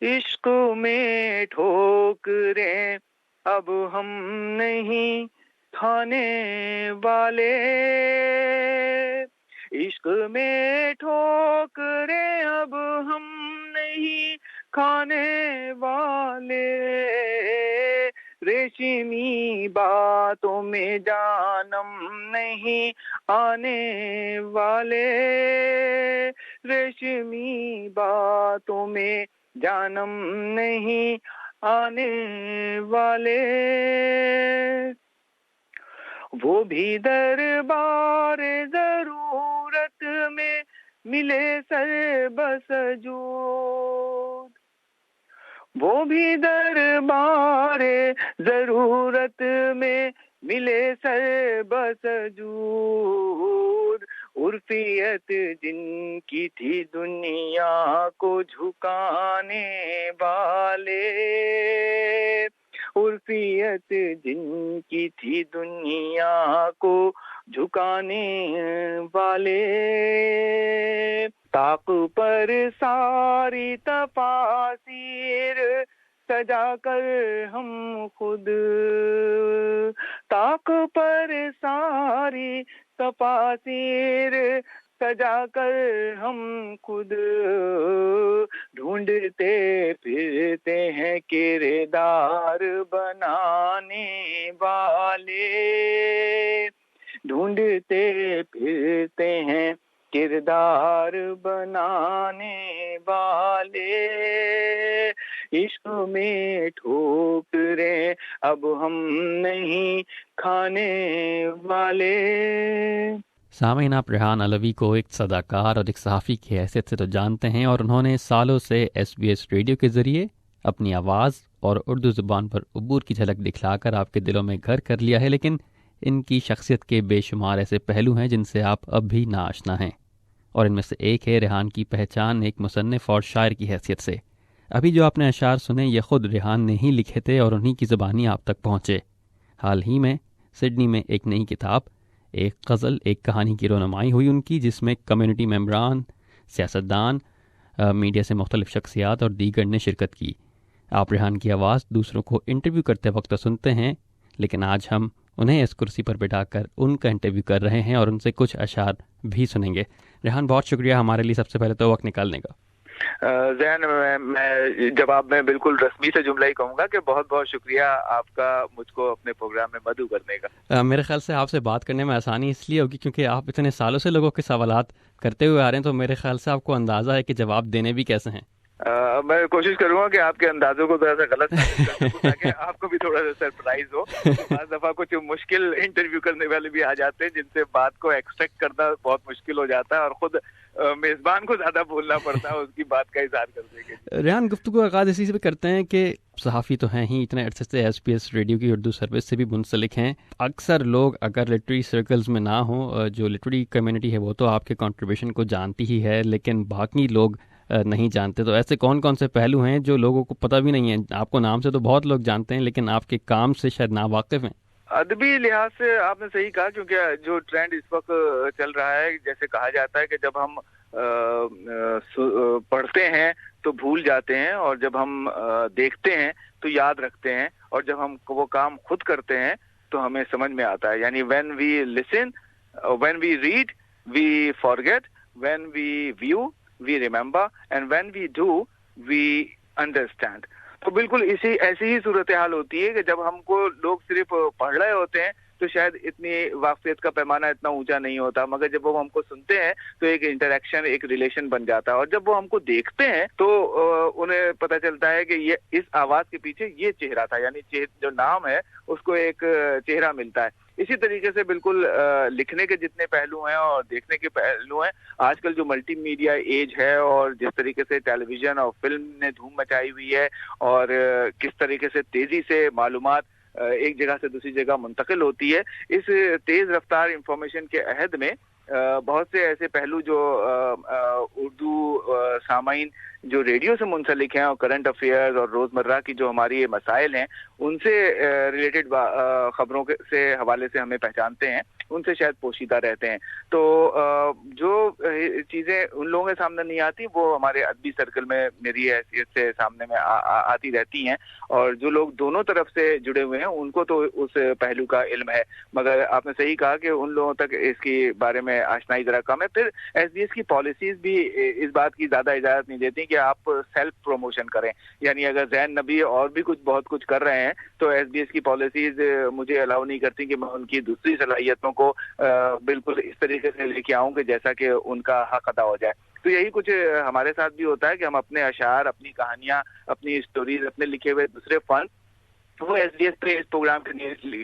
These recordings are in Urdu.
عشق میں ٹھوکریں اب ہم نہیں کھانے والے، عشق میں ٹھوکریں اب ہم نہیں کھانے والے، ریشمی باتوں میں جانم نہیں آنے والے، ریشمی باتوں میں جانم نہیں آنے والے، وہ بھی دربار ضرورت میں ملے سر بسجود، وہ بھی دربار ضرورت میں ملے سر بسجود، عرفیت جن کی تھی دنیا کو جھکانے والے، عرفیت جن کی تھی دنیا کو جھکانے والے، طاق پر ساری تفاسیر سجا کر ہم خود، طاق پر ساری تفاسیر سجا کر ہم خود، ڈھونڈتے پھرتے ہیں کردار بنانے والے، ڈھونڈتے پھرتے ہیں کردار بنانے والے، عشق میں ٹھوکریں اب ہم نہیں کھانے والے۔ سامعین، آپ ریحان علوی کو ایک صداکار اور ایک صحافی کی حیثیت سے تو جانتے ہیں، اور انہوں نے سالوں سے SBS ریڈیو کے ذریعے اپنی آواز اور اردو زبان پر عبور کی جھلک دکھلا کر آپ کے دلوں میں گھر کر لیا ہے، لیکن ان کی شخصیت کے بے شمار ایسے پہلو ہیں جن سے آپ اب بھی ناآشنا ہیں، اور ان میں سے ایک ہے ریحان کی پہچان ایک مصنف اور شاعر کی حیثیت سے۔ ابھی جو آپ نے اشعار سنے یہ خود ریحان نے ہی لکھے تھے اور انہی کی زبانی آپ تک پہنچے۔ حال ہی میں سڈنی میں ایک نئی کتاب، ایک غزل ایک کہانی کی رونمائی ہوئی ان کی، جس میں کمیونٹی ممبران، سیاستدان، میڈیا سے مختلف شخصیات اور دیگر نے شرکت کی۔ آپ ریحان کی آواز دوسروں کو انٹرویو کرتے وقت تو سنتے ہیں، لیکن آج ہم انہیں اس کرسی پر بٹھا کر ان کا انٹرویو کر رہے ہیں اور ان سے کچھ اشعار بھی سنیں گے۔ ریحان، بہت شکریہ ہمارے لیے سب سے پہلے تو وقت نکالنے کا۔ ذہن میں جواب میں بالکل رسمی سے جملہ ہی کہوں گا کہ بہت بہت شکریہ آپ کا مجھ کو اپنے پروگرام میں مدعو کرنے کا۔ میرے خیال سے آپ سے بات کرنے میں آسانی اس لیے ہوگی کیونکہ آپ اتنے سالوں سے لوگوں کے سوالات کرتے ہوئے آ رہے ہیں، تو میرے خیال سے آپ کو اندازہ ہے کہ جواب دینے بھی کیسے ہیں۔ میں کوشش کروں گا کہ آپ کے اندازوں کو تھوڑا سا غلط ثابت کر سکوں تاکہ آپ کو بھی تھوڑا سا سرپرائز ہو۔ بعض دفعہ کچھ مشکل انٹرویو کرنے والے بھی آ جاتے ہیں جن سے بات کو ایکسٹریکٹ کرنا بہت مشکل ہو جاتا ہے اور خود میزبان کو زیادہ بولنا پڑتا ہے اس کی بات کا اظہار کرنے کے لیے۔ ریحان، گفتگو آغاز اسی سے بھی کرتے ہیں کہ صحافی تو ہیں ہی، اتنے عرصے سے SBS ریڈیو کی اردو سروس سے بھی منسلک ہیں۔ اکثر لوگ اگر لٹری سرکلز میں نہ ہوں، جو لٹری کمیونٹی ہے وہ تو آپ کے کنٹریبیوشن کو جانتی ہی ہے، لیکن باقی لوگ نہیں جانتے، تو ایسے کون کون سے پہلو ہیں جو لوگوں کو پتہ بھی نہیں ہے؟ آپ کو نام سے تو بہت لوگ جانتے ہیں لیکن آپ کے کام سے شاید ناواقف ہیں۔ ادبی لحاظ سے آپ نے صحیح کہا، کیونکہ جو ٹرینڈ اس وقت چل رہا ہے، جیسے کہا جاتا ہے کہ جب ہم پڑھتے ہیں تو بھول جاتے ہیں، اور جب ہم دیکھتے ہیں تو یاد رکھتے ہیں، اور جب ہم وہ کام خود کرتے ہیں تو ہمیں سمجھ میں آتا ہے۔ یعنی when we listen, when we read, we forget, when we view, we remember, and when we do, we understand۔ تو بالکل ایسی ہی صورتحال ہوتی ہے کہ جب ہم کو لوگ صرف پڑھ رہے ہوتے ہیں تو شاید اتنی واقفیت کا پیمانہ اتنا اونچا نہیں ہوتا، مگر جب وہ ہم کو سنتے ہیں تو ایک انٹریکشن، ایک ریلیشن بن جاتا ہے، اور جب وہ ہم کو دیکھتے ہیں تو انہیں پتہ چلتا ہے کہ یہ اس آواز کے پیچھے یہ چہرہ تھا، یعنی جو نام ہے اس کو ایک چہرہ ملتا ہے۔ اسی طریقے سے بالکل لکھنے کے جتنے پہلو ہیں اور دیکھنے کے پہلو ہیں، آج کل جو ملٹی میڈیا ایج ہے اور جس طریقے سے ٹیلی ویژن اور فلم نے دھوم مچائی ہوئی ہے، اور کس طریقے سے تیزی سے معلومات ایک جگہ سے دوسری جگہ منتقل ہوتی ہے، اس تیز رفتار انفارمیشن کے عہد میں بہت سے ایسے پہلو جو اردو سامعین جو ریڈیو سے منسلک ہیں اور کرنٹ افیئرز اور روزمرہ کی جو ہماری مسائل ہیں ان سے ریلیٹڈ خبروں سے حوالے سے ہمیں پہچانتے ہیں، ان سے شاید پوشیدہ رہتے ہیں. تو جو چیزیں ان لوگوں کے سامنے نہیں آتی وہ ہمارے ادبی سرکل میں میری حیثیت سے سامنے میں آتی رہتی ہیں, اور جو لوگ دونوں طرف سے جڑے ہوئے ہیں ان کو تو اس پہلو کا علم ہے. مگر آپ نے صحیح کہا کہ ان لوگوں تک اس کی بارے میں آشنائی ذرا کم ہے. پھر ایس بی ایس کی پالیسیز بھی اس بات کی زیادہ اجازت نہیں دیتی کہ آپ سیلف پروموشن کریں. یعنی اگر زین نبی اور بھی بہت کچھ کر رہے ہیں تو ایس بی ایس کی پالیسیز مجھے الاؤ نہیں کرتی کہ میں ان کی دوسری صلاحیتوں کو بالکل اس طریقے سے لے کے آؤں کہ جیسا کہ ان کا حق ادا ہو جائے. تو یہی کچھ ہمارے ساتھ بھی ہوتا ہے کہ ہم اپنے اشعار, اپنی کہانیاں, اپنی اسٹوریز, اپنے لکھے ہوئے دوسرے فن وہ ایس بی ایس پہ اس پروگرام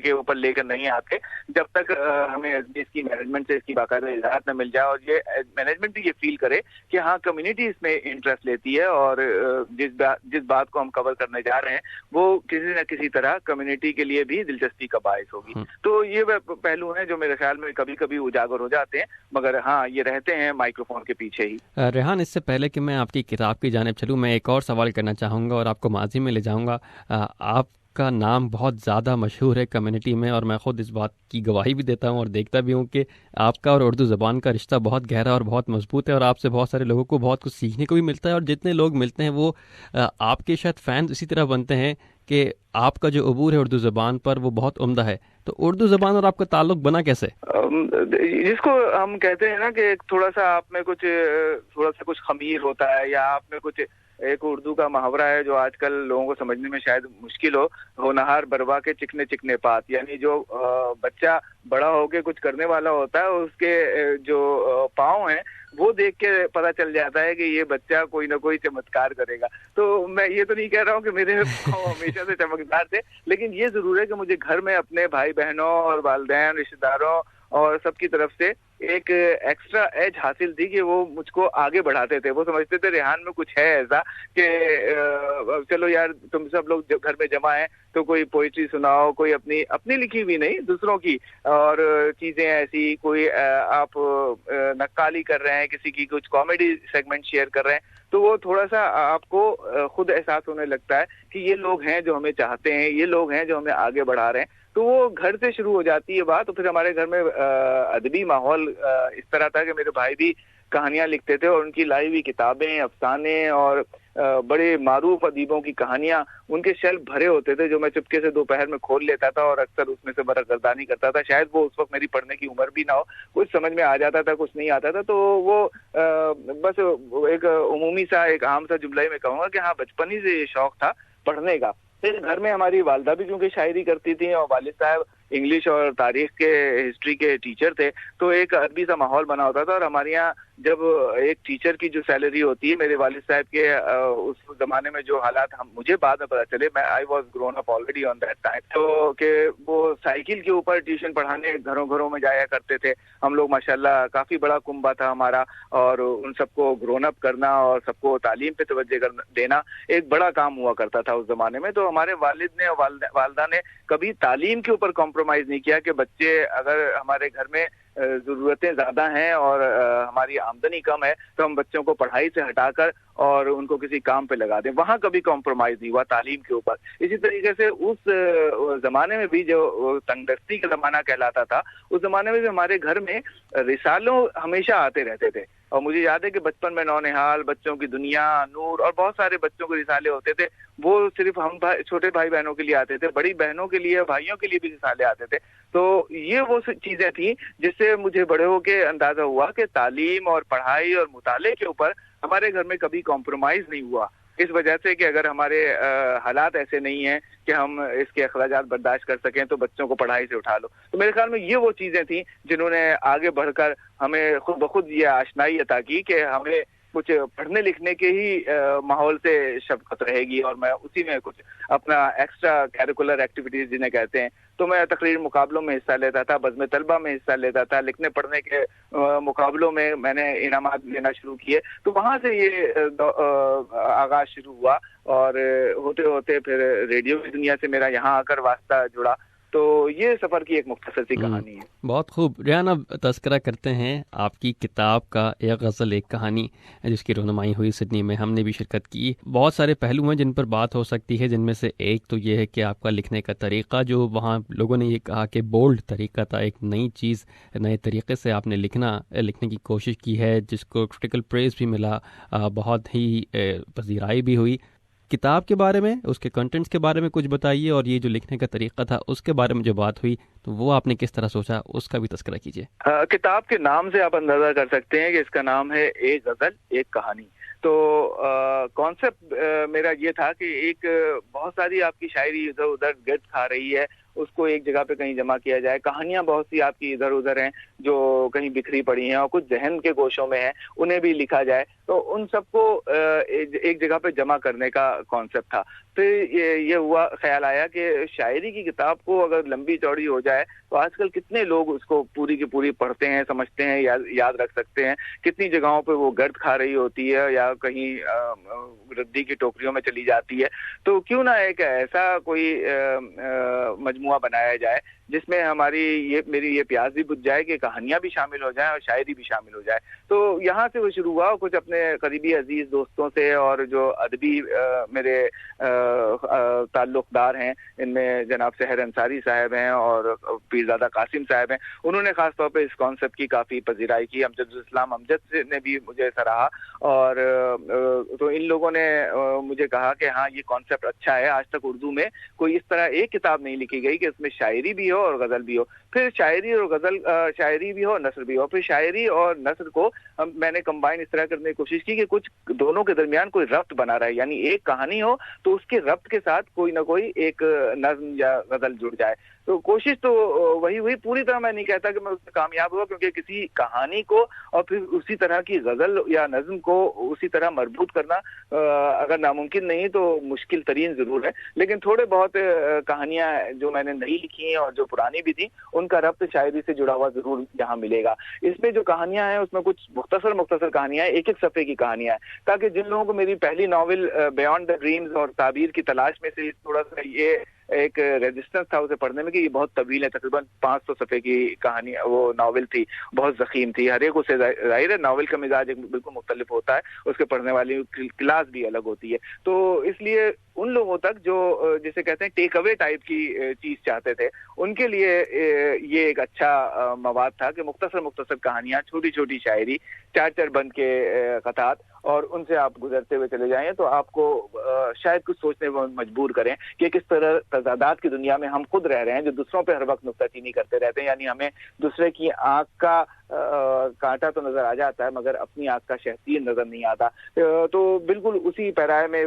کے اوپر لے کر نہیں آتے جب تک ہمیں ایس بی ایس کی مینجمنٹ سے اس کی باقاعدہ اجازت نہ مل جائے, اور یہ مینجمنٹ بھی یہ فیل کرے کہ ہاں کمیونٹی اس میں انٹرسٹ لیتی ہے, اور جس بات کو ہم کور کرنے جا رہے ہیں وہ کسی نہ کسی طرح کمیونٹی کے لیے بھی دلچسپی کا باعث ہوگی. تو یہ پہلو ہیں جو میرے خیال میں کبھی کبھی اجاگر ہو جاتے ہیں, مگر ہاں یہ رہتے ہیں مائکروفون کے پیچھے ہی. ریحان, اس سے پہلے کہ میں آپ کی کتاب کی جانب چلوں, میں ایک اور سوال کرنا چاہوں گا اور آپ کو ماضی میں لے جاؤں گا. آپ کا نام بہت زیادہ مشہور ہے کمیونٹی میں, اور میں خود اس بات کی گواہی بھی دیتا ہوں اور دیکھتا بھی ہوں کہ آپ کا اور اردو زبان کا رشتہ بہت گہرا اور بہت مضبوط ہے, اور آپ سے بہت سارے لوگوں کو بہت کچھ سیکھنے کو بھی ملتا ہے, اور جتنے لوگ ملتے ہیں وہ آپ کے شاید فینز اسی طرح بنتے ہیں کہ آپ کا جو عبور ہے اردو زبان پر وہ بہت عمدہ ہے. تو اردو زبان اور آپ کا تعلق بنا کیسے؟ جس کو ہم کہتے ہیں نا کہ تھوڑا سا آپ میں تھوڑا سا کچھ خمیر ہوتا ہے, یا آپ میں کچھ ایک اردو کا محاورہ ہے جو آج کل لوگوں کو سمجھنے میں شاید مشکل ہو نہار بروا کے چکنے چکنے پات. یعنی جو بچہ بڑا ہو کے کچھ کرنے والا ہوتا ہے اس کے جو پاؤں ہیں وہ دیکھ کے پتہ چل جاتا ہے کہ یہ بچہ کوئی نہ کوئی چمتکار کرے گا. تو میں یہ تو نہیں کہہ رہا ہوں کہ میرے پاؤں ہمیشہ سے چمکدار تھے, لیکن یہ ضرور ہے کہ مجھے گھر میں اپنے بھائی بہنوں اور والدین, رشتہ داروں اور سب کی طرف سے ایک ایکسٹرا ایج حاصل تھی کہ وہ مجھ کو آگے بڑھاتے تھے. وہ سمجھتے تھے ریحان میں کچھ ہے ایسا کہ چلو یار تم سب لوگ گھر میں جمع ہیں تو کوئی پوئٹری سناؤ, کوئی اپنی لکھی ہوئی نہیں دوسروں کی, اور چیزیں ایسی کوئی آپ نقالی کر رہے ہیں, کسی کی کچھ کامیڈی سیگمنٹ شیئر کر رہے ہیں, تو وہ تھوڑا سا آپ کو خود احساس ہونے لگتا ہے کہ یہ لوگ ہیں جو ہمیں چاہتے ہیں, یہ لوگ ہیں جو ہمیں آگے بڑھا رہے ہیں. تو وہ گھر سے شروع ہو جاتی ہے بات. تو پھر ہمارے گھر میں ادبی ماحول اس طرح تھا کہ میرے بھائی بھی کہانیاں لکھتے تھے, اور ان کی لائی ہوئی کتابیں, افسانے اور بڑے معروف ادیبوں کی کہانیاں ان کے شیلف بھرے ہوتے تھے جو میں چپکے سے دوپہر میں کھول لیتا تھا, اور اکثر اس میں سے برگردانی کرتا تھا. شاید وہ اس وقت میری پڑھنے کی عمر بھی نہ ہو, کچھ سمجھ میں آ جاتا تھا, کچھ نہیں آتا تھا. تو وہ بس ایک عمومی سا ایک عام سا جملہ میں کہوں گا کہ ہاں بچپن ہی سے یہ شوق تھا پڑھنے کا. پھر گھر میں ہماری والدہ بھی کیونکہ شاعری کرتی تھیں اور والد صاحب انگلش اور تاریخ کے ہسٹری کے ٹیچر تھے, تو ایک ادبی سا ماحول بنا ہوتا تھا. اور ہمارے یہاں جب ایک ٹیچر کی جو سیلری ہوتی ہے, میرے والد صاحب کے اس زمانے میں جو حالات مجھے بعد میں پتا چلے, میں I was grown up already on that time, تو کہ وہ سائیکل کے اوپر ٹیوشن پڑھانے گھروں گھروں میں جایا کرتے تھے. ہم لوگ ماشاءاللہ کافی بڑا کنبہ تھا ہمارا, اور ان سب کو گرون اپ کرنا اور سب کو تعلیم پہ توجہ دینا ایک بڑا کام ہوا کرتا تھا اس زمانے میں. تو ہمارے والد نے اور والدہ نے کبھی تعلیم کے اوپر کمپرومائز نہیں کیا کہ بچے اگر ہمارے گھر میں ضرورتیں زیادہ ہیں اور ہماری آمدنی کم ہے تو ہم بچوں کو پڑھائی سے ہٹا کر اور ان کو کسی کام پہ لگا دیں. وہاں کبھی کمپرومائز نہیں ہوا تعلیم کے اوپر. اسی طریقے سے اس زمانے میں بھی جو تنگ دستی کا زمانہ کہلاتا تھا, اس زمانے میں بھی ہمارے گھر میں رسالوں ہمیشہ آتے رہتے تھے. اور مجھے یاد ہے کہ بچپن میں نونہال, بچوں کی دنیا, نور اور بہت سارے بچوں کے رسالے ہوتے تھے. وہ صرف ہم چھوٹے بھائی بہنوں کے لیے آتے تھے, بڑی بہنوں کے لیے, بھائیوں کے لیے بھی رسالے آتے تھے. تو یہ وہ چیزیں تھیں جس سے مجھے بڑے ہو کے اندازہ ہوا کہ تعلیم اور پڑھائی اور مطالعے کے اوپر ہمارے گھر میں کبھی کمپرومائز نہیں ہوا. اس وجہ سے کہ اگر ہمارے حالات ایسے نہیں ہیں کہ ہم اس کے اخراجات برداشت کر سکیں تو بچوں کو پڑھائی سے اٹھا لو. تو میرے خیال میں یہ وہ چیزیں تھیں جنہوں نے آگے بڑھ کر ہمیں خود بخود یہ آشنائی عطا کی کہ ہمیں کچھ پڑھنے لکھنے کے ہی ماحول سے شفقت رہے گی, اور میں اسی میں کچھ اپنا ایکسٹرا کیریکولر ایکٹیویٹیز جنہیں کہتے ہیں, تو میں تقریر مقابلوں میں حصہ لیتا تھا, بزم طلبہ میں حصہ لیتا تھا, لکھنے پڑھنے کے مقابلوں میں نے انعامات لینا شروع کیے. تو وہاں سے یہ آغاز شروع ہوا, اور ہوتے ہوتے پھر ریڈیو کی دنیا سے میرا یہاں آ کر واسطہ جڑا. تو یہ سفر کی ایک مختصر سی کہانی ہے. بہت خوب. ریحان, اب تذکرہ کرتے ہیں آپ کی کتاب کا, ایک غزل ایک کہانی, جس کی رونمائی ہوئی سڈنی میں, ہم نے بھی شرکت کی. بہت سارے پہلو ہیں جن پر بات ہو سکتی ہے, جن میں سے ایک تو یہ ہے کہ آپ کا لکھنے کا طریقہ, جو وہاں لوگوں نے یہ کہا کہ بولڈ طریقہ تھا, ایک نئی چیز نئے طریقے سے آپ نے لکھنے کی کوشش کی ہے, جس کو کرٹیکل پریز بھی ملا, بہت ہی پذیرائی بھی ہوئی. کتاب کے بارے میں, اس کے کنٹینٹس کے بارے میں کچھ بتائیے, اور یہ جو لکھنے کا طریقہ تھا اس کے بارے میں جو بات ہوئی تو وہ آپ نے کس طرح سوچا, اس کا بھی تذکرہ کیجیے. کتاب کے نام سے آپ اندازہ کر سکتے ہیں کہ اس کا نام ہے ایک غزل ایک کہانی. تو کانسیپٹ میرا یہ تھا کہ ایک بہت ساری آپ کی شاعری ادھر ادھر گرد کھا رہی ہے, اس کو ایک جگہ پہ کہیں جمع کیا جائے. کہانیاں بہت سی آپ کی ادھر ادھر ہیں جو کہیں بکھری پڑی ہیں, اور کچھ ذہن کے گوشوں میں ہیں, انہیں بھی لکھا جائے. تو ان سب کو ایک جگہ پہ جمع کرنے کا کانسیپٹ تھا. پھر یہ ہوا, خیال آیا کہ شاعری کی کتاب کو اگر لمبی چوڑی ہو جائے تو آج کل کتنے لوگ اس کو پوری کی پوری پڑھتے ہیں, سمجھتے ہیں, یاد رکھ سکتے ہیں. کتنی جگہوں پہ وہ گرد کھا رہی ہوتی ہے یا کہیں ردی کی ٹوکریوں میں چلی جاتی ہے. تو کیوں نہ ایک ایسا کوئی مجموعہ بنایا جائے جس میں میری یہ پیاس بھی بجھ جائے کہ کہانیاں بھی شامل ہو جائیں اور شاعری بھی شامل ہو جائے. تو یہاں سے وہ شروع ہوا, کچھ اپنے قریبی عزیز دوستوں سے, اور جو ادبی میرے تعلق دار ہیں, ان میں جناب سحر انصاری صاحب ہیں اور پیرزادہ قاسم صاحب ہیں, انہوں نے خاص طور پہ اس کانسیپٹ کی کافی پذیرائی کی. امجد الاسلام امجد نے بھی مجھے سراہا, اور تو ان لوگوں نے مجھے کہا کہ ہاں یہ کانسیپٹ اچھا ہے. آج تک اردو میں کوئی اس طرح ایک کتاب نہیں لکھی گئی کہ اس میں شاعری بھی ہو اور غزل بھی ہو, پھر شاعری اور غزل, شاعری بھی ہو, نثر بھی ہو. پھر شاعری اور نثر کو میں نے کمبائن اس طرح کرنے کی کوشش کی کہ کچھ دونوں کے درمیان کوئی ربط بنا رہا ہے, یعنی ایک کہانی ہو تو اس کے ربط کے ساتھ کوئی نہ کوئی ایک نظم یا غزل جڑ جائے. تو کوشش تو وہی ہوئی. پوری طرح میں نہیں کہتا کہ میں اس میں کامیاب ہوا, کیونکہ کسی کہانی کو اور پھر اسی طرح کی غزل یا نظم کو اسی طرح مربوط کرنا اگر ناممکن نہیں تو مشکل ترین ضرور ہے. لیکن تھوڑے بہت کہانیاں جو میں نے نئی لکھی ہیں اور جو پرانی بھی تھیں, ان کا ربط شاعری سے جڑا ہوا ضرور یہاں ملے گا. اس میں جو کہانیاں ہیں اس میں کچھ مختصر کہانیاں ہیں, ایک صفحے کی کہانیاں ہیں, تاکہ جن لوگوں کو میری پہلی ناول بیانڈ دا ڈریمز اور تعبیر کی تلاش میں سے تھوڑا سا یہ ایک ریزسٹنس تھا اسے پڑھنے میں کہ یہ بہت طویل ہے, تقریباً 500 صفحے کی کہانی وہ ناول تھی, بہت ضخیم تھی. ہر ایک اسے ظاہر ہے ناول کا مزاج ایک بالکل مختلف ہوتا ہے, اس کے پڑھنے والی کلاس بھی الگ ہوتی ہے. تو اس لیے ان لوگوں تک جو جسے کہتے ہیں ٹیک اوے ٹائپ کی چیز چاہتے تھے, ان کے لیے یہ ایک اچھا مواد تھا کہ مختصر کہانیاں, چھوٹی چھوٹی شاعری, 4 بند کے قطعات, اور ان سے آپ گزرتے ہوئے چلے جائیں تو آپ کو شاید کچھ سوچنے میں مجبور کریں کہ کس طرح تضادات کی دنیا میں ہم خود رہ رہے ہیں, جو دوسروں پہ ہر وقت نکتہ چینی کرتے رہتے ہیں. یعنی ہمیں دوسرے کی آنکھ کا کانٹا تو نظر آ جاتا ہے مگر اپنی آنکھ کا شہتیر نظر نہیں آتا. تو بالکل اسی پیرائے میں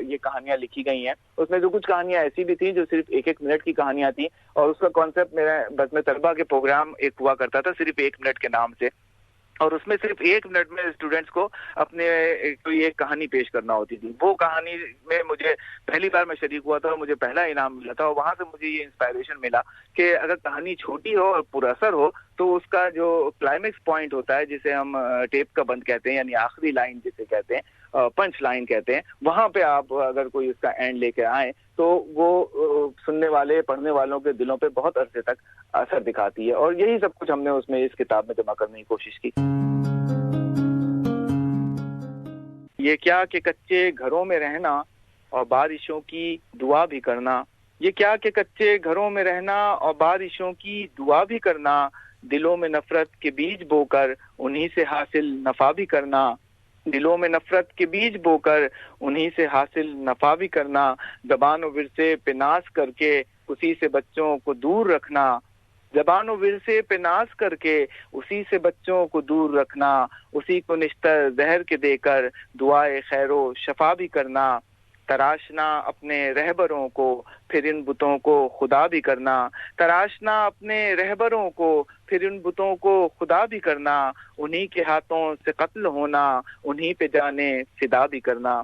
یہ کہانیاں لکھی گئی ہیں. اس میں جو کچھ کہانیاں ایسی بھی تھیں جو صرف 1 منٹ کی کہانیاں تھیں, اور اس کا کانسیپٹ میرے بزم طلبہ کے پروگرام ایک ہوا کرتا تھا صرف 1 منٹ کے نام سے, اور اس میں صرف 1 منٹ میں اسٹوڈنٹس کو اپنے کوئی ایک کہانی پیش کرنا ہوتی تھی. وہ کہانی میں مجھے پہلی بار میں شریک ہوا تھا اور مجھے پہلا انعام ملا تھا, اور وہاں سے مجھے یہ انسپائریشن ملا کہ اگر کہانی چھوٹی ہو اور پر اثر ہو تو اس کا جو کلائمیکس پوائنٹ ہوتا ہے, جسے ہم ٹیپ کا بند کہتے ہیں, یعنی آخری لائن جسے کہتے ہیں, پنچ لائن کہتے ہیں, وہاں پہ آپ اگر کوئی اس کا اینڈ لے کے آئیں تو وہ سننے والے, پڑھنے والوں کے دلوں پہ بہت عرصے تک اثر دکھاتی ہے. اور یہی سب کچھ ہم نے اس میں اس کتاب میں جمع کرنے کی کوشش کی. یہ کیا کہ کچے گھروں میں رہنا اور بارشوں کی دعا بھی کرنا, یہ کیا کہ کچے گھروں میں رہنا اور بارشوں کی دعا بھی کرنا, دلوں میں نفرت کے بیج بو کر انہی سے حاصل نفع بھی کرنا, دلوں میں نفرت کے بیج بو کر انہی سے حاصل نفع بھی کرنا, زبان و ورثے پہ ناز کر کے اسی سے بچوں کو دور رکھنا, زبان و ورثے پہ ناز کر کے اسی سے بچوں کو دور رکھنا, اسی کو نشتر زہر کے دے کر دعائے خیر و شفا بھی کرنا, تراشنا اپنے رہبروں کو پھر ان بتوں کو خدا بھی کرنا, تراشنا اپنے رہبروں کو پھر ان بتوں کو خدا بھی کرنا, انہی کے ہاتھوں سے قتل ہونا انہی پہ جانے فدا بھی کرنا.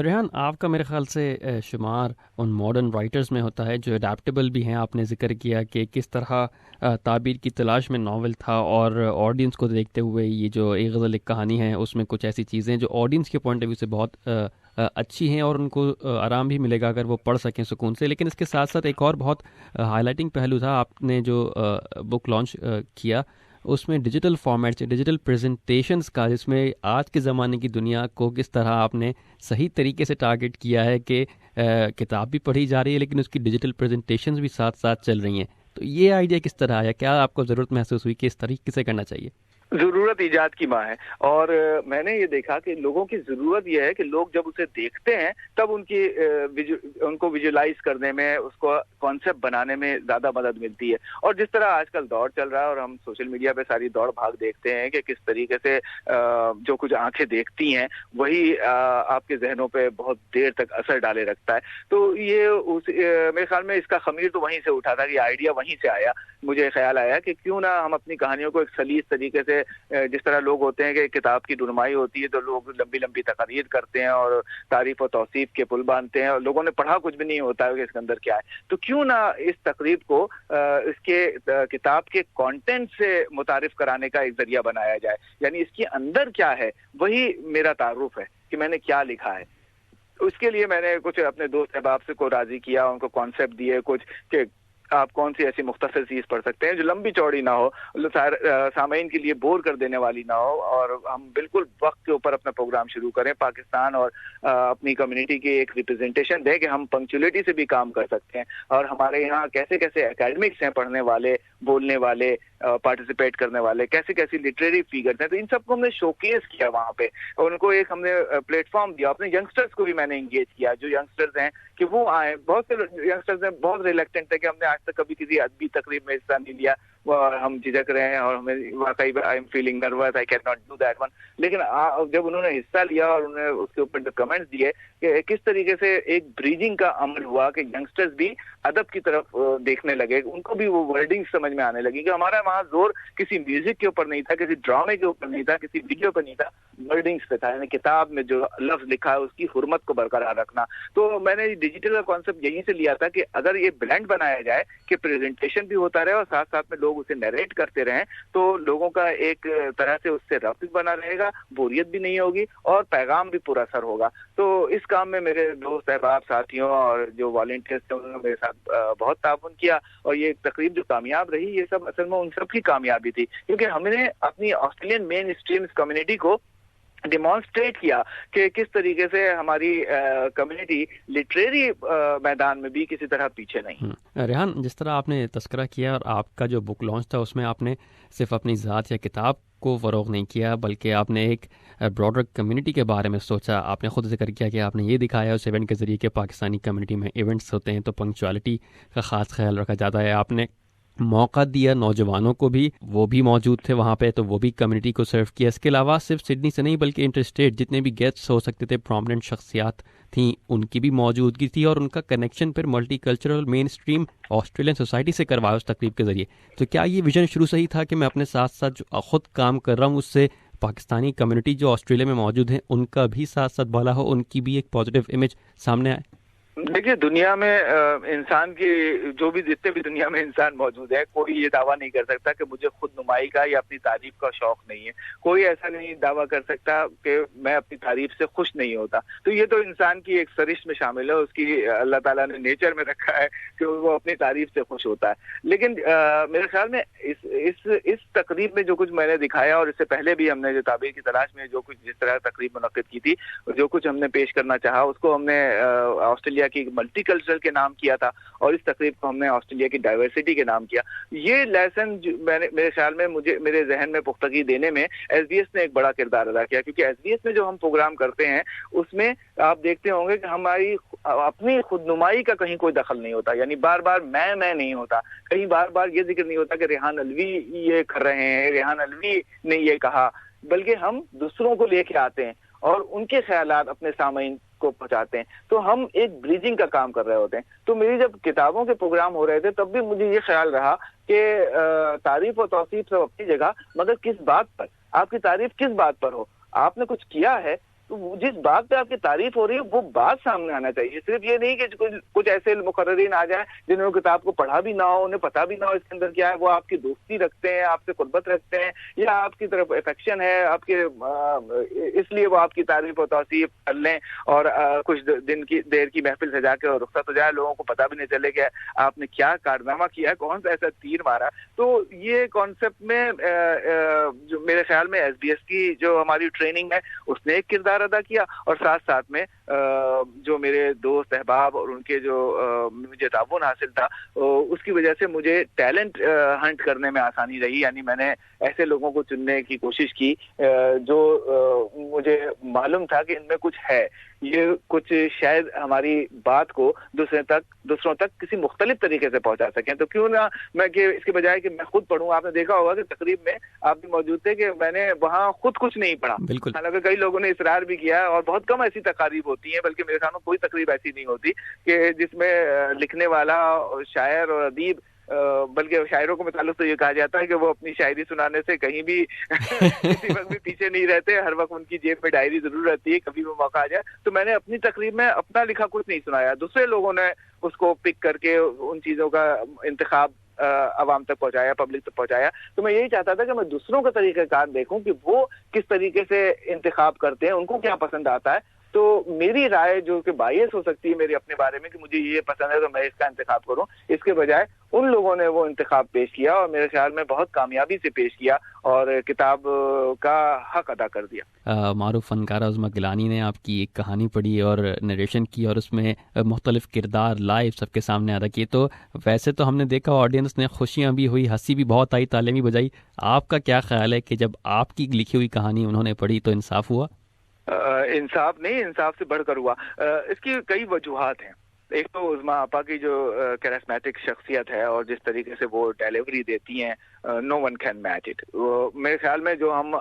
ریحان, آپ کا میرے خیال سے شمار ان ماڈرن رائٹرز میں ہوتا ہے جو اڈیپٹیبل بھی ہیں. آپ نے ذکر کیا کہ کس طرح تعبیر کی تلاش میں ناول تھا, اور آڈینس کو دیکھتے ہوئے یہ جو ایک غزل ایک کہانی ہے اس میں کچھ ایسی چیزیں جو آڈینس کے پوائنٹ آف ویو سے بہت اچھی ہیں اور ان کو آرام بھی ملے گا اگر وہ پڑھ سکیں سکون سے. لیکن اس کے ساتھ ساتھ ایک اور بہت ہائی لائٹنگ پہلو تھا آپ نے جو بک لانچ کیا, اس میں ڈیجیٹل فارمیٹ سے ڈیجیٹل پریزنٹیشنز کا, جس میں آج کے زمانے کی دنیا کو کس طرح آپ نے صحیح طریقے سے ٹارگٹ کیا ہے کہ کتاب بھی پڑھی جا رہی ہے لیکن اس کی ڈیجیٹل پریزنٹیشنز بھی ساتھ ساتھ چل رہی ہیں. تو یہ آئیڈیا کس طرح آیا, کیا آپ کو ضرورت محسوس ہوئی کہ اس طریقے سے کرنا چاہیے؟ ضرورت ایجاد کی ماں ہے, اور میں نے یہ دیکھا کہ لوگوں کی ضرورت یہ ہے کہ لوگ جب اسے دیکھتے ہیں تب ان کو ویژولائز کرنے میں, اس کو کانسیپٹ بنانے میں زیادہ مدد ملتی ہے. اور جس طرح آج کل دور چل رہا ہے اور ہم سوشل میڈیا پہ ساری دوڑ بھاگ دیکھتے ہیں کہ کس طریقے سے جو کچھ آنکھیں دیکھتی ہیں وہی آپ کے ذہنوں پہ بہت دیر تک اثر ڈالے رکھتا ہے. تو یہ میرے خیال میں اس کا خمیر تو وہیں سے اٹھا تھا, کہ آئیڈیا وہیں سے آیا. مجھے خیال آیا کہ کیوں نہ ہم اپنی کہانیوں کو ایک سلیس طریقے سے, جس طرح لوگ ہوتے ہیں کہ کتاب کی رونمائی ہوتی ہے تو لوگ لمبی لمبی تقریر کرتے ہیں اور تعریف و توصیف کے پل باندھتے ہیں اور لوگوں نے پڑھا کچھ بھی نہیں ہوتا ہے کہ اس کے اندر کیا ہے, تو کیوں نہ اس تقریب کو اس کے کتاب کے کانٹینٹ سے متعارف کرانے کا ایک ذریعہ بنایا جائے. یعنی اس کے اندر کیا ہے وہی میرا تعارف ہے کہ میں نے کیا لکھا ہے. اس کے لیے میں نے کچھ اپنے دوست احباب سے کو راضی کیا, ان کو کانسیپٹ دیے کچھ کہ آپ کون سی ایسی مختصر چیز پڑھ سکتے ہیں جو لمبی چوڑی نہ ہو, سامعین کے لیے بور کر دینے والی نہ ہو, اور ہم بالکل وقت کے اوپر اپنا پروگرام شروع کریں, پاکستان اور اپنی کمیونٹی کی ایک ریپرزنٹیشن دیں کہ ہم پنکچولیٹی سے بھی کام کر سکتے ہیں. اور ہمارے یہاں کیسے کیسے اکیڈمکس ہیں, پڑھنے والے, بولنے والے, پارٹیسپیٹ کرنے والے, کیسے کیسی لٹریری فیگرز ہیں. تو ان سب کو ہم نے شوکیس کیا وہاں پہ, اور ان کو ایک ہم نے پلیٹ فارم دیا. اپنے ینگسٹرز کو بھی میں نے انگیج کیا, جو ینگسٹرز ہیں کہ وہ آئیں. بہت سے ینگسٹرز ہیں بہت ریلیکٹنٹ ہے کہ ہم نے آج تک کبھی کسی ادبی تقریب میں حصہ نہیں لیا, اور ہم جھجک رہے ہیں اور ہمیں واقعی I am feeling nervous, I can not do that one. لیکن جب انہوں نے حصہ لیا اور انہوں نے اس کے اوپر جو کمنٹس دیے کہ کس طریقے سے ایک بریجنگ کا عمل ہوا کہ ینگسٹرز بھی ادب کی طرف دیکھنے لگے, ان کو بھی وہ ورڈنگ سمجھ میں آنے لگی کہ ہمارا وہاں زور کسی میوزک کے اوپر نہیں تھا, کسی ڈرامے کے اوپر نہیں تھا, کسی ویڈیو پہ نہیں تھا, ورڈنگس پہ تھا. یعنی کتاب میں جو لفظ لکھا ہے اس کی حرمت کو برقرار رکھنا. تو میں نے ڈیجیٹل کا کانسیپٹ یہیں سے لیا تھا کہ اگر یہ بلینڈ بنایا جائے کہ پریزنٹیشن بھی ہوتا رہے اور ساتھ ساتھ میں لوگ اسے نیریٹ کرتے رہیں, تو لوگوں کا ایک طرح سے اس سے ربط بنا رہے گا, بوریت بھی نہیں ہوگی اور پیغام بھی پورا اثر ہوگا. تو اس کام میں میرے دوست احباب ساتھیوں اور جو والنٹیئرس تھے انہوں نے میرے ساتھ بہت تعاون کیا, اور یہ تقریب جو کامیاب رہی یہ سب اصل میں ان سب کی کامیابی تھی, کیونکہ ہم نے اپنی آسٹریلین مین اسٹریم کمیونٹی کو ڈیمانسٹریٹ کیا کہ کس طریقے سے ہماری کمیونٹی لٹریری میدان میں بھی کسی طرح پیچھے نہیں. ریحان, جس طرح آپ نے تذکرہ کیا اور آپ کا جو بک لانچ تھا اس میں آپ نے صرف اپنی ذات یا کتاب کو فروغ نہیں کیا بلکہ آپ نے ایک براڈر کمیونٹی کے بارے میں سوچا. آپ نے خود ذکر کیا کہ آپ نے یہ دکھایا اس ایونٹ کے ذریعے کہ پاکستانی کمیونٹی میں ایونٹس ہوتے ہیں تو پنکچوالٹی کا خاص خیال رکھا جاتا ہے. آپ نے موقع دیا نوجوانوں کو بھی, وہ بھی موجود تھے وہاں پہ تو وہ بھی کمیونٹی کو سرو کیا. اس کے علاوہ صرف سڈنی سے نہیں بلکہ انٹر اسٹیٹ جتنے بھی گیسٹس ہو سکتے تھے, پرومیننٹ شخصیات تھیں, ان کی بھی موجودگی تھی اور ان کا کنیکشن پھر ملٹی کلچرل مین اسٹریم آسٹریلین سوسائٹی سے کروایا اس تقریب کے ذریعے. تو کیا یہ ویژن شروع سے ہی تھا کہ میں اپنے ساتھ ساتھ جو خود کام کر رہا ہوں اس سے پاکستانی کمیونٹی جو آسٹریلیا میں موجود ہیں ان کا بھی ساتھ ساتھ بھلا ہو, ان کی بھی ایک پازیٹیو امیج سامنے آئے؟ دیکھیے, دنیا میں انسان کی جو بھی جتنے بھی دنیا میں انسان موجود ہے, کوئی یہ دعویٰ نہیں کر سکتا کہ مجھے خود نمائی کا یا اپنی تعریف کا شوق نہیں ہے. کوئی ایسا نہیں دعویٰ کر سکتا کہ میں اپنی تعریف سے خوش نہیں ہوتا. تو یہ تو انسان کی ایک سرشت میں شامل ہے, اس کی اللہ تعالیٰ نے نیچر میں رکھا ہے کہ وہ اپنی تعریف سے خوش ہوتا ہے. لیکن میرے خیال میں اس تقریب میں جو کچھ میں نے دکھایا, اور اس سے پہلے بھی ہم نے جو تعبیر کی تلاش میں جو کچھ جس طرح تقریب منعقد کی تھی, جو کچھ ہم نے پیش کرنا چاہا اس کو ہم نے آسٹریلیا کی ملٹی کلچرل کے نام کیا تھا, اور اس تقریب کو ہم نے آسٹریلیا کی ڈائیورسٹی کے نام کیا. یہ لیسن میرے خیال میں میرے ذہن میں پختگی دینے میں ایس بی ایس نے ایک بڑا کردار ادا کیا, کیونکہ ایس بی ایس میں جو ہم پروگرام کرتے ہیں اس میں آپ دیکھتے ہوں گے کہ ہماری اپنی خود نمائی کا کہیں کوئی دخل نہیں ہوتا. یعنی بار بار میں نہیں ہوتا, کہیں بار بار یہ ذکر نہیں ہوتا کہ ریحان الوی یہ کر رہے ہیں, ریحان الوی نے یہ کہا, بلکہ ہم دوسروں کو لے کے آتے ہیں اور ان کے خیالات اپنے سامعین کو پہنچاتے ہیں. تو ہم ایک بریجنگ کا کام کر رہے ہوتے ہیں. تو میری جب کتابوں کے پروگرام ہو رہے تھے تب بھی مجھے یہ خیال رہا کہ تعریف و توصیف سب اپنی جگہ, مگر کس بات پر, آپ کی تعریف کس بات پر ہو. آپ نے کچھ کیا ہے تو جس بات پہ آپ کی تعریف ہو رہی ہے وہ بات سامنے آنا چاہیے. صرف یہ نہیں کہ کچھ ایسے مقررین آ جائیں جنہوں نے کتاب کو پڑھا بھی نہ ہو, انہیں پتا بھی نہ ہو اس کے اندر کیا ہے, وہ آپ کی دوستی رکھتے ہیں, آپ سے قربت رکھتے ہیں, یا آپ کی طرف افیکشن ہے آپ کے, اس لیے وہ آپ کی تعریف و توصیف کر لیں اور کچھ دن کی دیر کی محفل سجا کے اور رخصت ہو جائے, لوگوں کو پتا بھی نہیں چلے کہ آپ نے کیا کارنامہ کیا ہے, کون سا ایسا تیر مارا. تو یہ کانسیپٹ میں جو میرے خیال میں ایس بی ایس کی جو ہماری ٹریننگ ہے اس نے ایک کردار ادا کیا, اور ساتھ ساتھ میں جو میرے دوست احباب اور ان کے جو مجھے تعاون حاصل تھا اس کی وجہ سے مجھے ٹیلنٹ ہنٹ کرنے میں آسانی رہی. یعنی میں نے ایسے لوگوں کو چننے کی کوشش کی جو مجھے معلوم تھا کہ ان میں کچھ ہے, یہ کچھ شاید ہماری بات کو دوسروں تک کسی مختلف طریقے سے پہنچا سکیں. تو کیوں نہ میں کہ اس کے بجائے کہ میں خود پڑھوں. آپ نے دیکھا ہوگا کہ تقریب میں آپ بھی موجود تھے کہ میں نے وہاں خود کچھ نہیں پڑھا, حالانکہ کئی لوگوں نے اصرار بھی کیا, اور بہت کم ایسی تقاریب ہوتی ہیں, بلکہ میرے سامنے کوئی تقریب ایسی نہیں ہوتی کہ جس میں لکھنے والا شاعر اور ادیب, بلکہ شاعروں کو متعلق تو یہ کہا جاتا ہے کہ وہ اپنی شاعری سنانے سے کہیں بھی کسی وقت بھی پیچھے نہیں رہتے, ہر وقت ان کی جیب میں ڈائری ضرور رہتی ہے, کبھی وہ موقع آ جائے. تو میں نے اپنی تقریب میں اپنا لکھا کچھ نہیں سنایا, دوسرے لوگوں نے اس کو پک کر کے ان چیزوں کا انتخاب عوام تک پہنچایا, پبلک تک پہنچایا. تو میں یہی چاہتا تھا کہ میں دوسروں کا طریقہ کار دیکھوں کہ وہ کس طریقے سے انتخاب کرتے ہیں, ان کو کیا پسند آتا ہے. تو میری رائے جو کہ باعث ہو سکتی ہے میرے اپنے بارے میں کہ مجھے یہ پسند ہے تو میں اس کا انتخاب کروں, اس کے بجائے ان لوگوں نے وہ انتخاب پیش کیا اور میرے خیال میں بہت کامیابی سے پیش کیا اور کتاب کا حق ادا کر دیا. معروف فنکارہ عظمیٰ گیلانی نے آپ کی ایک کہانی پڑھی اور نریشن کی, اور اس میں مختلف کردار لائیو سب کے سامنے ادا کیے. تو ویسے تو ہم نے دیکھا آڈینس نے خوشیاں بھی ہوئی, ہنسی بھی بہت آئی, تالیں بھی بجائی. آپ کا کیا خیال ہے کہ جب آپ کی لکھی ہوئی کہانی انہوں نے پڑھی تو انصاف ہوا؟ انصاف نہیں, انصاف سے بڑھ کر ہوا. اس کی کئی وجوہات ہیں. ایک تو عظمیٰ آپا کی جو کیرسمیٹک شخصیت ہے اور جس طریقے سے وہ ڈیلیوری دیتی ہیں, نو ون کین میچ اٹ. میرے خیال میں جو ہم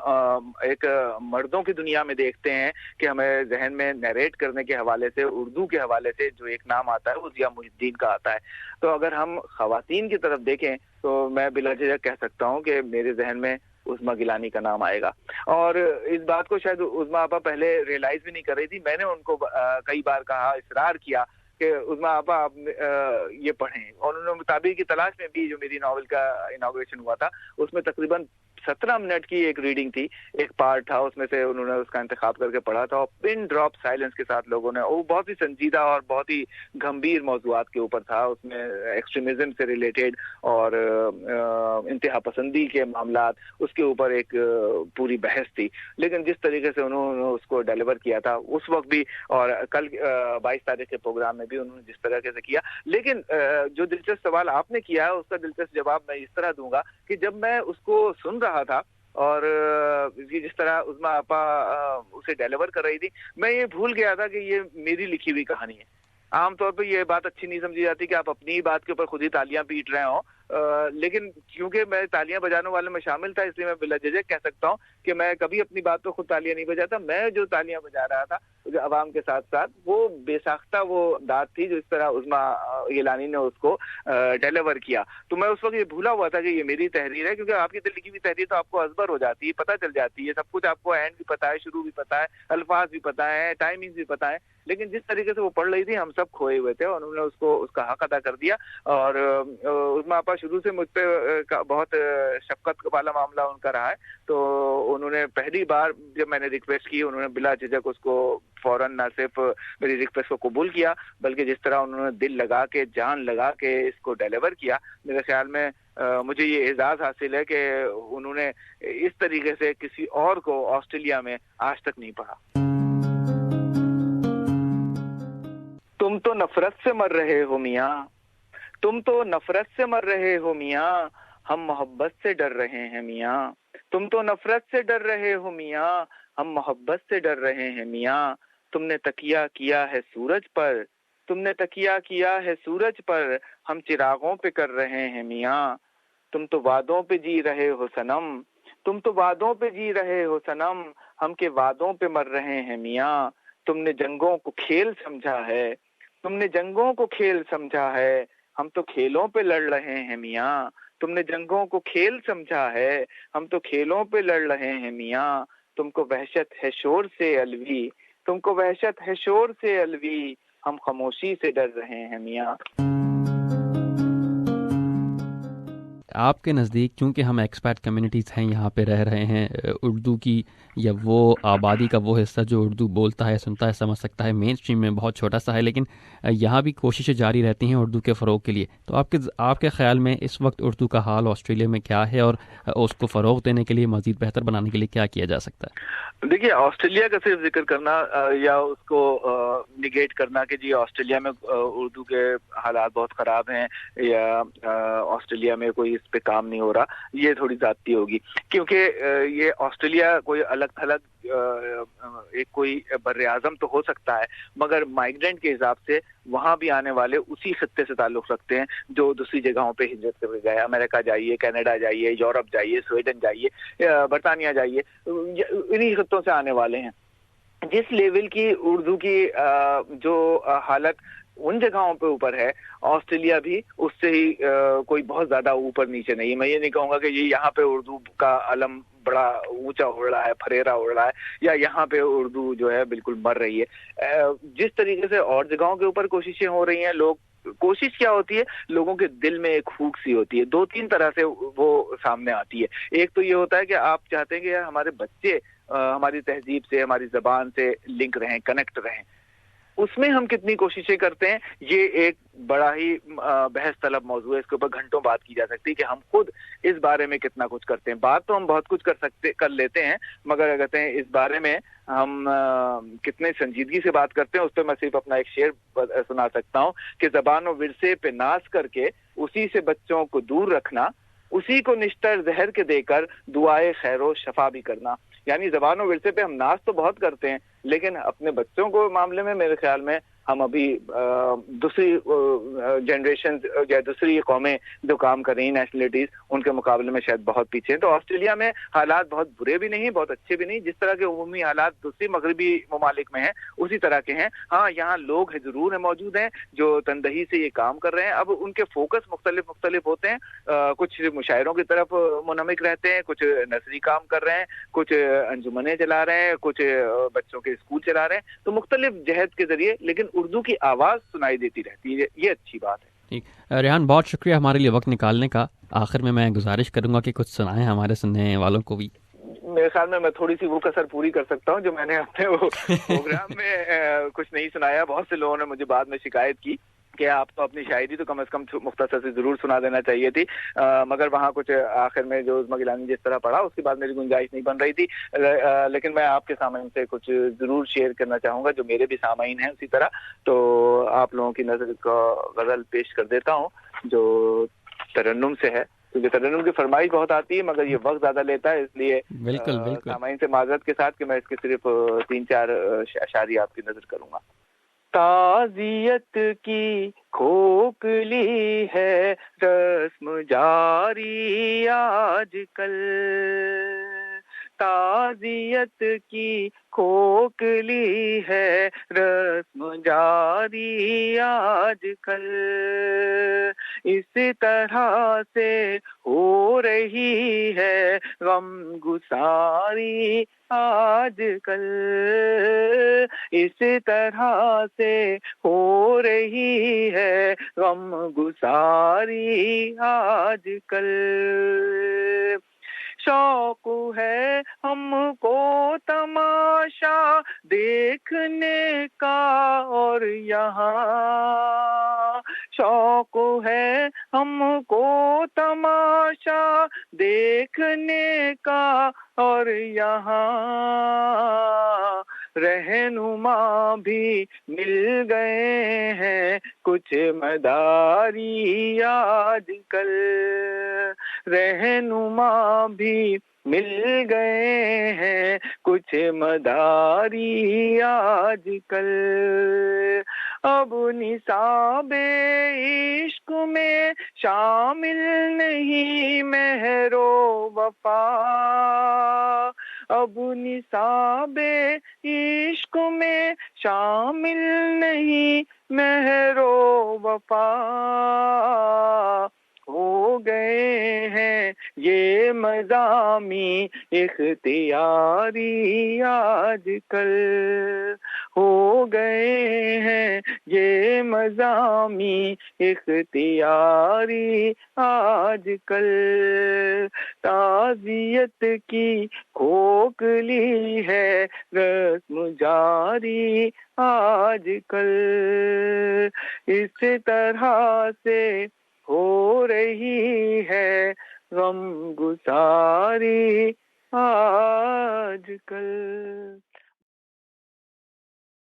ایک مردوں کی دنیا میں دیکھتے ہیں کہ ہمیں ذہن میں نیریٹ کرنے کے حوالے سے, اردو کے حوالے سے جو ایک نام آتا ہے وہ ضیاء محی الدین کا آتا ہے. تو اگر ہم خواتین کی طرف دیکھیں تو میں بلا جھجک کہہ سکتا ہوں کہ میرے ذہن میں عظمیٰ گیلانی کا نام آئے گا. اور اس بات کو شاید عظمیٰ آپا پہلے ریئلائز بھی نہیں کر رہی تھی. میں نے ان کو کئی بار کہا, اصرار کیا کہ عظمیٰ آپا آپ یہ پڑھیں, اور انہوں نے تعبیر کی تلاش میں بھی جو میری ناول کا اناگوریشن ہوا تھا اس میں تقریباً 17 منٹ کی ایک ریڈنگ تھی, ایک پارٹ تھا اس میں سے انہوں نے اس کا انتخاب کر کے پڑھا تھا, اور پن ڈراپ سائلنس کے ساتھ لوگوں نے, وہ بہت ہی سنجیدہ اور بہت ہی گمبھیر موضوعات کے اوپر تھا. اس میں ایکسٹریمزم سے ریلیٹڈ اور انتہا پسندی کے معاملات, اس کے اوپر ایک پوری بحث تھی. لیکن جس طریقے سے انہوں نے اس کو ڈیلیور کیا تھا اس وقت بھی, اور کل 22 تاریخ کے پروگرام میں بھی انہوں نے جس طرح سے کیا. لیکن جو دلچسپ سوال آپ نے کیا ہے اس کا دلچسپ جواب میں اس طرح دوں گا کہ جب میں اس کو سن رہا تھا اور جس طرح عظمیٰ آپا اسے ڈیلیور کر رہی تھی, میں یہ بھول گیا تھا کہ یہ میری لکھی ہوئی کہانی ہے. عام طور پہ یہ بات اچھی نہیں سمجھی جاتی کہ آپ اپنی ہی بات کے اوپر خود ہی تالیاں پیٹ رہے ہوں, لیکن کیونکہ میں تالیاں بجانے والے میں شامل تھا اس لیے میں بلا جھجک کہہ سکتا ہوں کہ میں کبھی اپنی بات پہ خود تالیاں نہیں بجاتا. میں جو تالیاں بجا رہا تھا جو عوام کے ساتھ ساتھ, وہ بے ساختہ وہ داد تھی جو اس طرح عظمیٰ گیلانی نے اس کو ڈیلیور کیا. تو میں اس وقت یہ بھولا ہوا تھا کہ یہ میری تحریر ہے, کیونکہ آپ کی دل لکھی ہوئی تحریر تو آپ کو ازبر ہو جاتی ہے, پتہ چل جاتی ہے سب کچھ, آپ کو اینڈ بھی پتہ ہے, شروع بھی پتہ ہے, الفاظ بھی پتہ ہے, ٹائمنگ بھی پتہ ہے. لیکن جس طریقے سے وہ پڑھ رہی تھی ہم سب کھوئے ہوئے تھے, اور انہوں نے اس کا حق ادا کر دیا. اور عظمیٰ آپا شروع سے مجھ پہ بہت شفقت والا معاملہ ان کا رہا ہے. تو انہوں نے پہلی بار جب میں نے ریکویسٹ کی, انہوں نے بلا جھجک اس کو فوراً نہ صرف میری ریکویسٹ کو قبول کیا بلکہ جس طرح انہوں نے دل لگا کے, جان لگا کے اس کو ڈیلیور کیا, میرے خیال میں مجھے یہ اعزاز حاصل ہے کہ انہوں نے اس طریقے سے کسی اور کو آسٹریلیا میں آج تک نہیں پڑھا. تم تو نفرت سے مر رہے ہو میاں, تم تو نفرت سے مر رہے ہو میاں, ہم محبت سے ڈر رہے ہیں میاں. تم تو نفرت سے ڈر رہے ہو میاں, ہم محبت سے ڈر رہے ہیں میاں. تم نے تکیہ کیا ہے سورج پر, تم نے تکیہ کیا ہے سورج پر, ہم چراغوں پہ کر رہے ہیں میاں. تم تو وعدوں پہ جی رہے ہو صنم, تم تو وعدوں پہ جی رہے ہو صنم, ہم کے وعدوں پہ مر رہے ہیں میاں. تم نے جنگوں کو کھیل سمجھا ہے, تم نے جنگوں کو کھیل سمجھا ہے, ہم تو کھیلوں پہ لڑ رہے ہیں میاں. تم نے جنگوں کو کھیل سمجھا ہے, ہم تو کھیلوں پہ لڑ رہے ہیں میاں. تم کو وحشت ہے شور سے الوی، تم کو وحشت ہے شور سے الوی، ہم خاموشی سے ڈر رہے ہیں میاں۔ آپ کے نزدیک کیونکہ ہم ایکسپیٹ کمیونٹیز ہیں، یہاں پہ رہ رہے ہیں، اردو کی یا وہ آبادی کا وہ حصہ جو اردو بولتا ہے، سنتا ہے، سمجھ سکتا ہے، مین اسٹریم میں بہت چھوٹا سا ہے، لیکن یہاں بھی کوششیں جاری رہتی ہیں اردو کے فروغ کے لیے۔ تو آپ کے خیال میں اس وقت اردو کا حال آسٹریلیا میں کیا ہے، اور اس کو فروغ دینے کے لیے، مزید بہتر بنانے کے لیے کیا کیا جا سکتا ہے؟ دیکھیے، آسٹریلیا کا صرف ذکر کرنا یا اس کو نگیٹ کرنا کہ جی آسٹریلیا میں اردو کے حالات بہت خراب ہیں یا آسٹریلیا میں کوئی اس پہ کام نہیں ہو رہا، یہ تھوڑی زیادتی ہوگی، کیونکہ یہ آسٹریلیا کوئی الگ تھلگ ایک کوئی بر اعظم تو ہو سکتا ہے، مگر مائیگرینٹ کے حساب سے وہاں بھی آنے والے اسی خطے سے تعلق رکھتے ہیں جو دوسری جگہوں پہ ہجرت کر گئے، امریکہ جائیے، کینیڈا جائیے، یورپ جائیے، سویڈن جائیے، برطانیہ جائیے، انہی خطوں سے آنے والے ہیں۔ جس لیول کی اردو کی جو حالت ان جگہوں پہ اوپر ہے، آسٹریلیا بھی اس سے ہی کوئی بہت زیادہ اوپر نیچے نہیں ہے۔ میں یہ نہیں کہوں گا کہ یہ یہاں پہ اردو کا علم بڑا اونچا اڑ رہا ہے، پھریرا اڑ رہا ہے، یا یہاں پہ اردو جو ہے بالکل مر رہی ہے۔ جس طریقے سے اور جگہوں کے اوپر کوششیں ہو رہی ہیں، کوشش کیا ہوتی ہے، لوگوں کے دل میں ایک پھونک سی ہوتی ہے، دو تین طرح سے وہ سامنے آتی ہے۔ ایک تو یہ ہوتا ہے کہ آپ چاہتے ہیں کہ یار ہمارے بچے ہماری تہذیب سے، ہماری زبان سے لنک رہیں، کنیکٹ رہیں، اس میں ہم کتنی کوششیں کرتے ہیں، یہ ایک بڑا ہی بحث طلب موضوع ہے۔ اس کے اوپر گھنٹوں بات کی جا سکتی ہے کہ ہم خود اس بارے میں کتنا کچھ کرتے ہیں۔ بات تو ہم بہت کچھ کر لیتے ہیں، مگر کہتے ہیں اس بارے میں ہم کتنے سنجیدگی سے بات کرتے ہیں، اس پہ میں صرف اپنا ایک شعر سنا سکتا ہوں کہ زبان و ورثے پہ ناز کر کے اسی سے بچوں کو دور رکھنا، اسی کو نشتر زہر کے دے کر دعائے خیر و شفا بھی کرنا۔ یعنی زبان و ورثے پہ ہم ناز تو بہت کرتے ہیں، لیکن اپنے بچوں کو معاملے میں میرے خیال میں ہم ابھی دوسری جنریشن یا دوسری قومیں جو کام کر رہی ہیں، نیشنلٹیز، ان کے مقابلے میں شاید بہت پیچھے ہیں۔ تو آسٹریلیا میں حالات بہت برے بھی نہیں، بہت اچھے بھی نہیں، جس طرح کے عمومی حالات دوسری مغربی ممالک میں ہیں اسی طرح کے ہیں۔ ہاں، یہاں لوگ ضرور ہیں، موجود ہیں جو تندہی سے یہ کام کر رہے ہیں۔ اب ان کے فوکس مختلف ہوتے ہیں، کچھ مشاعروں کی طرف منہمک رہتے ہیں، کچھ نثری کام کر رہے ہیں، کچھ انجمنیں چلا رہے ہیں، کچھ بچوں کے اسکول چلا رہے ہیں، تو مختلف جہد کے ذریعے، لیکن اردو کی آواز سنائی دیتی رہتی ہے، یہ اچھی بات ہے۔ ٹھیک، ریحان بہت شکریہ ہمارے لیے وقت نکالنے کا۔ آخر میں گزارش کروں گا کہ کچھ سنائیں ہمارے سننے والوں کو بھی۔ میرے خیال میں تھوڑی سی وہ کسر پوری کر سکتا ہوں جو میں نے اپنے وہ پروگرام میں کچھ نہیں سنایا۔ بہت سے لوگوں نے مجھے بعد میں شکایت کی کہ آپ تو اپنی شاعری تو کم از کم مختصر سے ضرور سنا دینا چاہیے تھی، مگر وہاں کچھ آخر میں جو عظمی گیلانی جس طرح پڑھا اس کے بعد میری گنجائش نہیں بن رہی تھی، لیکن میں آپ کے سامعین سے کچھ ضرور شیئر کرنا چاہوں گا جو میرے بھی سامعین ہیں اسی طرح۔ تو آپ لوگوں کی نظر کا غزل پیش کر دیتا ہوں جو ترنم سے ہے، کیونکہ ترنم کی فرمائش بہت آتی ہے مگر یہ وقت زیادہ لیتا ہے، اس لیے بالکل سامعین سے معذرت کے ساتھ کہ میں اس کے صرف 3-4 اشعاری آپ کی نظر کروں گا۔ تعزیت کی کھوکھلی ہے رسم جاری آج کل، تعزیت کی کھوکھلی ہے رسم جاری آج کل، اس طرح سے ہو رہی ہے غم گساری آج کل، اس طرح سے ہو رہی ہے غم گساری آج کل، شوق ہے ہم کو تماشا دیکھنے کا اور یہاں، شوق ہے ہم کو تماشا دیکھنے کا اور یہاں، رہنما بھی مل گئے ہیں کچھ مداری آج کل، رہنما بھی مل گئے ہیں کچھ مداری آج کل، اب نصاب عشق میں شامل نہیں مہر و وفا، اب نصاب عشق میں شامل نہیں مہر و وفا، ہو گئے ہیں یہ یہ مضامی اختیاری آج کل ہو گئے ہیں، یہ مضامی اختیاری آج کل، تعزیت کی کھوکھلی ہے رسم جاری آج کل، اس طرح سے ہو رہی ہے غم گساری آج کل۔